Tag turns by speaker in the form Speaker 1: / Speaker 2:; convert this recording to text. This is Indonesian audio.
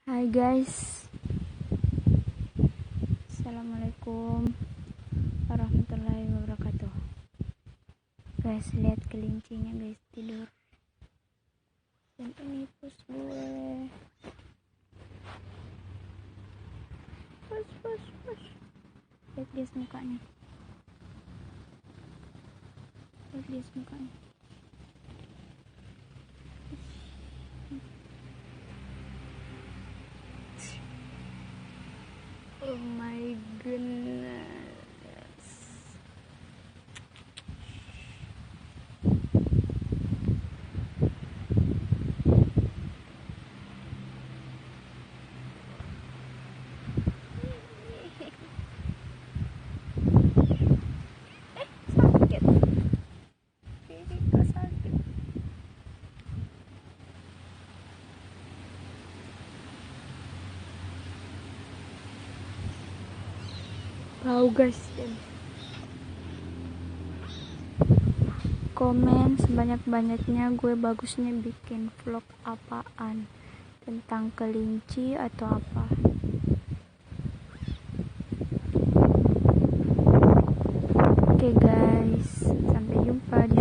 Speaker 1: Hai guys, assalamualaikum warahmatullahi wabarakatuh. Guys, lihat kelincinya guys, tidur. Dan ini pus gue. Pus. Lihat guys mukanya. Oh my goodness. Sakit. Ini kok sakit. Bau guys. Komen sebanyak-banyaknya gue bagusnya bikin vlog apaan, tentang kelinci atau apa. Oke guys, sampai jumpa di